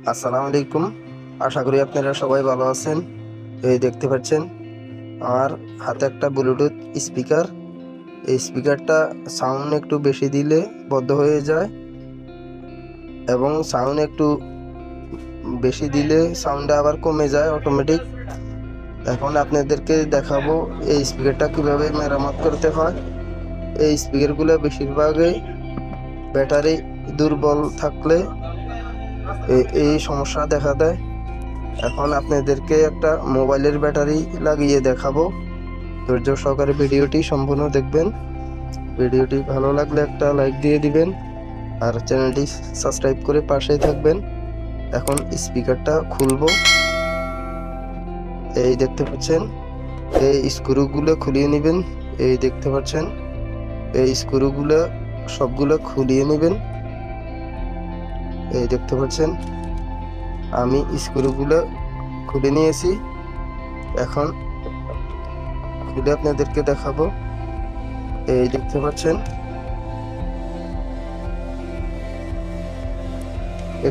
আসসালামু আলাইকুম। আশা করি আপনারা সবাই ভালো আছেন। এই দেখতে পাচ্ছেন আমার হাতে একটা ব্লুটুথ স্পিকার। এই স্পিকারটা সাউন্ড একটু বেশি দিলে বন্ধ হয়ে যায় এবং সাউন্ড একটু বেশি দিলে সাউন্ডটা আবার কমে যায় অটোমেটিক। এখন আপনাদেরকে দেখাবো এই স্পিকারটা কিভাবে মেরামত করতে হয়। এই স্পিকারগুলো বেশিরভাগই ব্যাটারি দুর্বল থাকলে এই সমস্যা দেখা দেয়। এখন আপনাদেরকে একটা মোবাইলের ব্যাটারি লাগিয়ে দেখাবো। ধৈর্য সহকারে ভিডিওটি সম্পূর্ণ দেখবেন। ভিডিওটি ভালো লাগলে একটা লাইক দিয়ে দিবেন আর চ্যানেলটি সাবস্ক্রাইব করে পাশেই থাকবেন। এখন স্পিকারটা খুলবো। এই দেখতে পাচ্ছেন এই স্ক্রুগুলো খুলিয়ে নেবেন। এই দেখতে পাচ্ছেন এই স্ক্রুগুলো সবগুলো খুলিয়ে নেবেন। এই দেখতে পাচ্ছেন আমি স্ক্রুগুলো খুলে নিয়েছি। এখন খুলে আপনাদেরকে দেখাবো। এই দেখতে পাচ্ছেন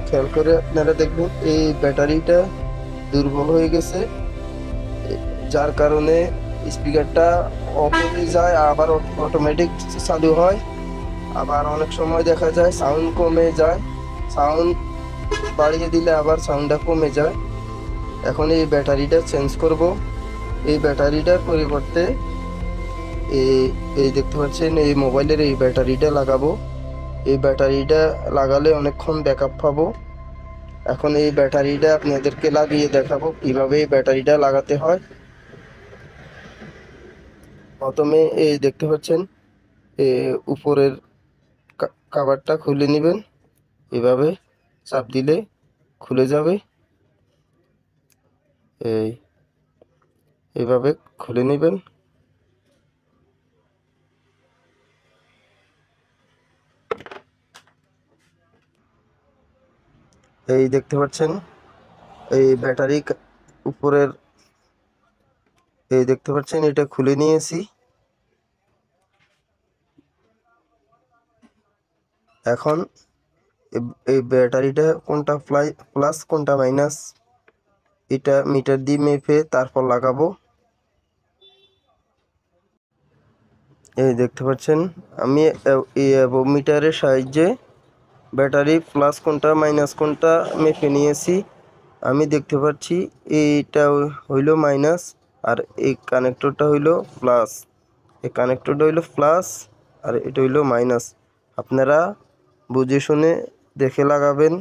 খেয়াল করে আপনারা দেখবেন এই ব্যাটারিটা দুর্বল হয়ে গেছে, যার কারণে স্পিকারটা অফ হয়ে যায়, আবার অটোমেটিক চালু হয়। আবার অনেক সময় দেখা যায় সাউন্ড কমে যায়, সাউন্ড বাড়িয়ে দিলে আবার সাউন্ডটা কমে যায়। এখন এই ব্যাটারিটা চেঞ্জ করব। এই ব্যাটারিটার পরিবর্তে এই এই দেখতে পাচ্ছেন এই মোবাইলের এই ব্যাটারিটা লাগাবো। এই ব্যাটারিটা লাগালে অনেকক্ষণ ব্যাকআপ পাবো। এখন এই ব্যাটারিটা আপনাদেরকে লাগিয়ে দেখাবো কিভাবে এই ব্যাটারিটা লাগাতে হয়। প্রথমে এই দেখতে পাচ্ছেন উপরের কভারটা খুলে নেবেন। এভাবে চাপ দিলে খুলে যাবে। এই এভাবে খুলে নেবেন। এই দেখতে পাচ্ছেন এই ব্যাটারি উপরের এই দেখতে পাচ্ছেন এটা খুলে নিয়েছি। এখন এই ব্যাটারিটা কোনটা প্লাস কোনটা মাইনাস এটা মিটার দিয়ে মেপে তারপর লাগাবো। এই দেখতে পাচ্ছেন আমি এই মিটারের সাহায্যে ব্যাটারি প্লাস কোনটা মাইনাস কোনটা মেপে নিয়েছি। আমি দেখতে পাচ্ছি এইটা হইল মাইনাস আর এই কানেক্টরটা হইল প্লাস। এই কানেক্টরটা হইল প্লাস আর এটা হইল মাইনাস। আপনারা বুঝে শুনে দেখে লাগাবেন,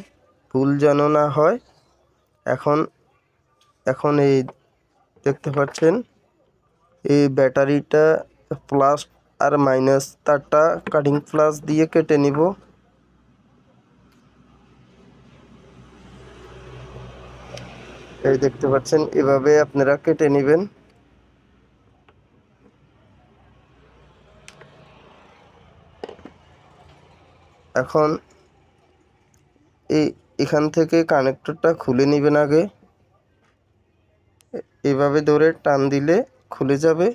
ভুল যেন না হয়। এখন এখন এই দেখতে পাচ্ছেন এই ব্যাটারিটা প্লাস আর মাইনাস তারটা কাটিং প্লাস দিয়ে কেটে নিব। এই দেখতে পাচ্ছেন এভাবে আপনারা কেটে নেবেন। এখন এখান থেকে কানেক্টরটা খুলে নেবেন আগে। এভাবে ধরে টান দিলে খুলে যাবে।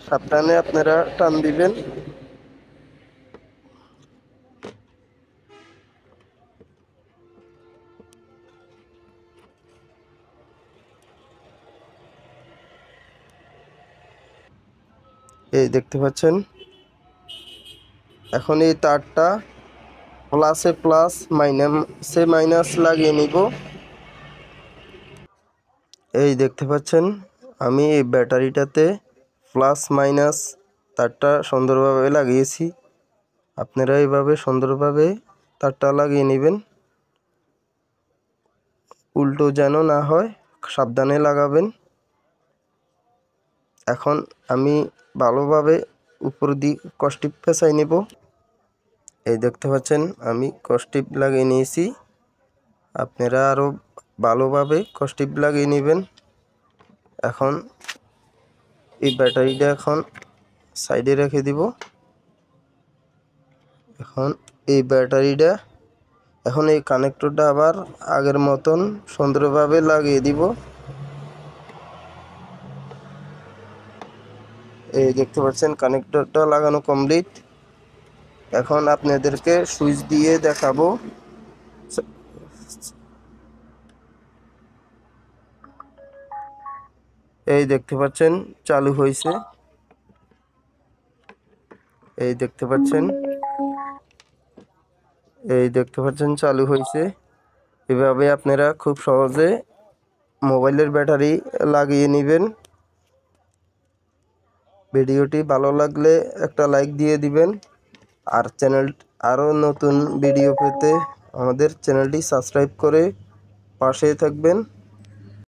সাবধানে আপনারা টান দিবেন। এই দেখতে পাচ্ছেন এখন এই তারটা প্লাসে প্লাস মাইনাসে মাইনাস লাগিয়ে নিব। এই দেখতে পাচ্ছেন আমি এই ব্যাটারিটাতে প্লাস মাইনাস তারটা সুন্দরভাবে লাগিয়েছি। আপনারা এইভাবে সুন্দরভাবে তারটা লাগিয়ে নেবেন, উল্টো যেন না হয়, সাবধানে লাগাবেন। এখন আমি ভালোভাবে উপর দিয়ে কষ্টিপ পেঁচাই নেব। এই দেখতে পাচ্ছেন আমি কষ্টিপ লাগিয়ে নিয়েছি। আপনারা আরও ভালোভাবে কষ্টিপ লাগিয়ে নেবেন। এখন এই ব্যাটারিটা এখন সাইডে রেখে দিব। এখন এই ব্যাটারিটা এখন এই কানেক্টরটা আবার আগের মতন সুন্দরভাবে লাগিয়ে দিব। এই দেখতে পাচ্ছেন কানেক্টরটা লাগানো কমপ্লিট। এখন আপনাদেরকে সুইচ দিয়ে দেখাবো। এই দেখতে পাচ্ছেন চালু হয়েছে, এই দেখতে পাচ্ছেন, এই দেখতে পাচ্ছেন চালু হয়েছে। এভাবে আপনারা খুব সহজে মোবাইলের ব্যাটারি লাগিয়ে নেবেন। ভিডিওটি ভালো লাগলে একটা লাইক দিয়ে দিবেন, আর আরও নতুন ভিডিও পেতে আমাদের চ্যানেলটি সাবস্ক্রাইব করে পাশে থাকবেন।